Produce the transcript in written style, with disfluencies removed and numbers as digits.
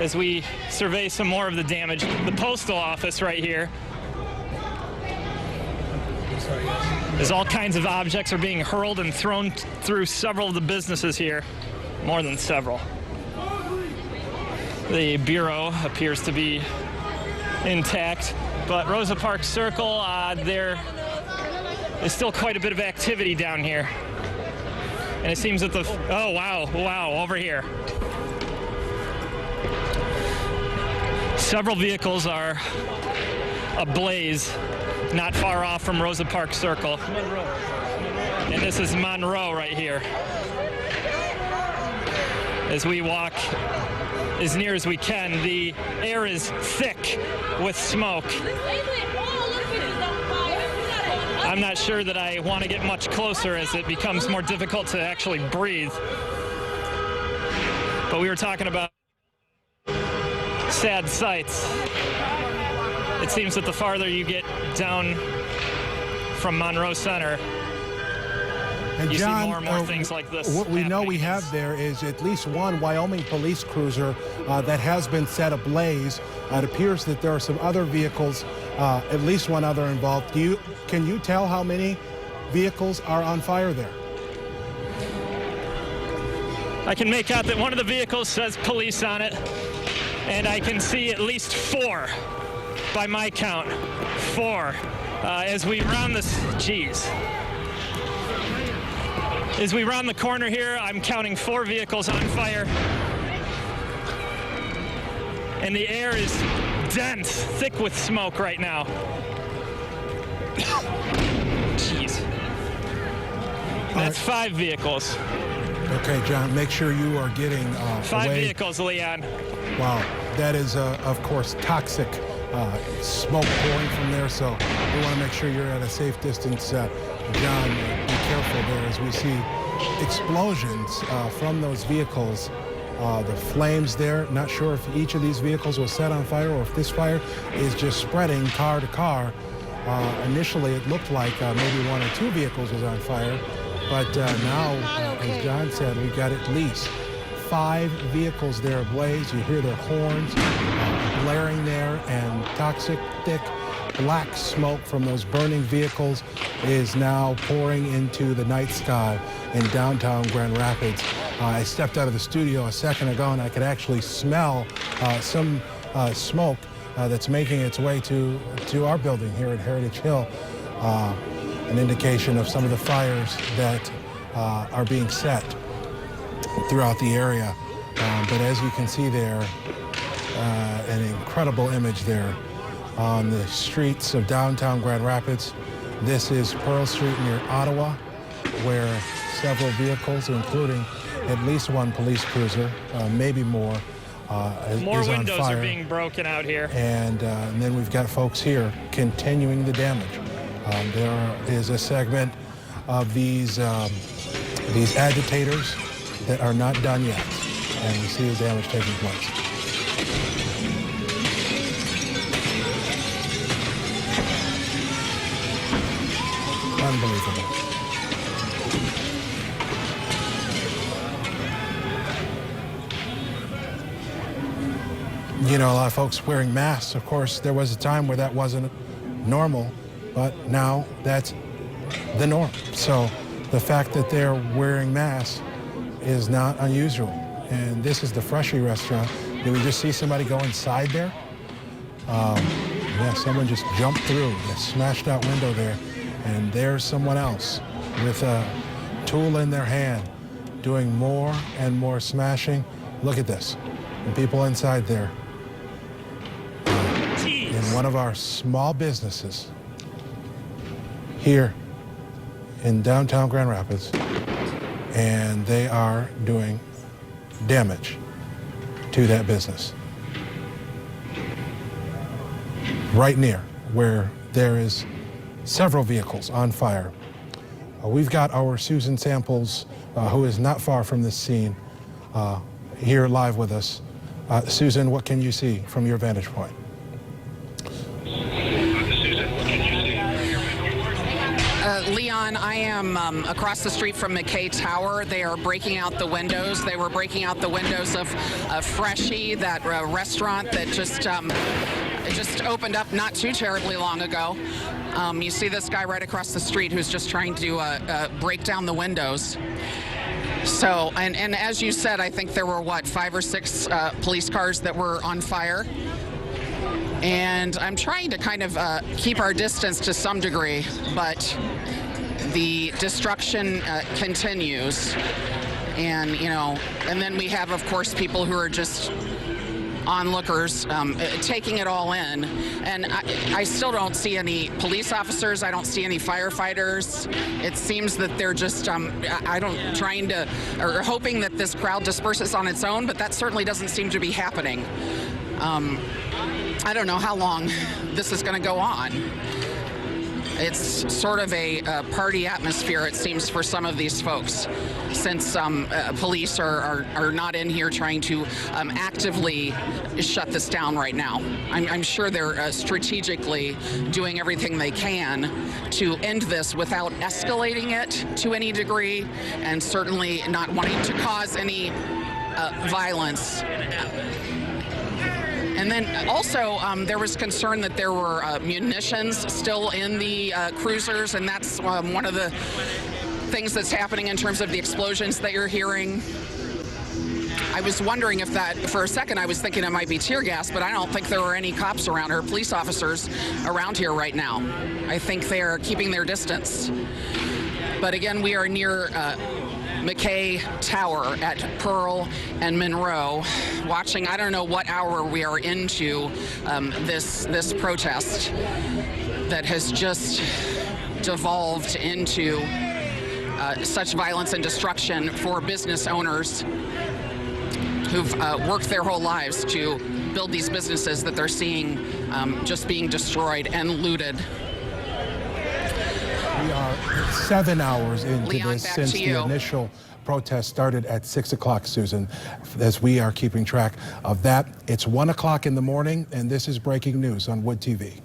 as we survey some more of the damage. The postal office right here. As all kinds of objects are being hurled and thrown through several of the businesses here. More than several. The Bureau appears to be intact, but Rosa Parks Circle, there is still quite a bit of activity down here. And it seems that oh wow, over here. Several vehicles are ablaze, not far off from Rosa Parks Circle. And this is Monroe right here. As we walk as near as we can, the air is thick with smoke. I'm not sure that I want to get much closer as it becomes more difficult to actually breathe. But we were talking about sad sights. It seems that the farther you get down from Monroe Center, and you John, see more and more things like this. What we know we have there is at least one Wyoming police cruiser that has been set ablaze. It appears that there are some other vehicles, at least one other involved. Can you tell how many vehicles are on fire there? I can make out that one of the vehicles says police on it, and I can see at least 4, by my count, 4. As we round this, As we round the corner here, I'm counting 4 vehicles on fire. And the air is dense, thick with smoke right now. Jeez. That's 5 vehicles. Okay, John, make sure you are getting 5 away. vehicles, Leon. Wow, that is, of course, toxic smoke pouring from there, so we want to make sure you're at a safe distance. John, be careful there as we see explosions from those vehicles. The flames there, not sure if each of these vehicles was set on fire or if this fire is just spreading car to car. Initially, it looked like maybe 1 or 2 vehicles was on fire, but now, as John said, we've got at least 5 vehicles there ablaze. You hear their horns blaring there, and toxic, thick, black smoke from those burning vehicles is now pouring into the night sky in downtown Grand Rapids. I stepped out of the studio a second ago, and I could actually smell some smoke that's making its way to our building here at Heritage Hill, an indication of some of the fires that are being set throughout the area. But as you can see there, an incredible image there on the streets of downtown Grand Rapids. This is Pearl Street near Ottawa, where several vehicles, including at least 1 police cruiser, maybe more, More is on windows fire. are being broken out here. And then we've got folks here continuing the damage. There is a segment of these agitators that are not done yet, and we see the damage taking place. Unbelievable. You know, a lot of folks wearing masks. Of course, there was a time where that wasn't normal, but now that's the norm. So the fact that they're wearing masks is not unusual. And this is the Freshie restaurant. Did we just see somebody go inside there? Yeah, someone just jumped through the smashed out window there. And there's someone else with a tool in their hand doing more and more smashing. Look at this. And people inside there. In one of our small businesses here in downtown Grand Rapids, and they are doing damage to that business. Right near where there is several vehicles on fire. We've got our Susan Samples, who is not far from this scene, here live with us. Susan, what can you see from your vantage point? Leon, I am across the street from McKay Tower. They are breaking out the windows. They were breaking out the windows of Freshie, that restaurant that just opened up not too terribly long ago. You see this guy right across the street who's just trying to break down the windows. So, and as you said, I think there were, 5 or 6 police cars that were on fire. And I'm trying to kind of keep our distance to some degree, but the destruction continues. And, and then we have, of course, people who are just onlookers taking it all in. And I still don't see any police officers. I don't see any firefighters. It seems that they're just, trying to, or hoping that this crowd disperses on its own, but that certainly doesn't seem to be happening. I don't know how long this is going to go on. It's sort of a party atmosphere, it seems, for some of these folks, since police are not in here trying to actively shut this down right now. I'm sure they're strategically doing everything they can to end this without escalating it to any degree, and certainly not wanting to cause any violence. And then also there was concern that there were munitions still in the cruisers, and that's one of the things that's happening in terms of the explosions that you're hearing. I was wondering if that, for a second, I was thinking it might be tear gas, but I don't think there were any cops around or police officers around here right now. I think they're keeping their distance. But again, we are near McKay Tower at Pearl and Monroe, watching. I don't know what hour we are into this protest that has just devolved into such violence and destruction for business owners who've worked their whole lives to build these businesses that they're seeing just being destroyed and looted. We are 7 hours into Leon, this back since to the you. initial protest started at 6 o'clock, Susan. As we are keeping track of that, it's 1 o'clock in the morning, and this is breaking news on Wood TV.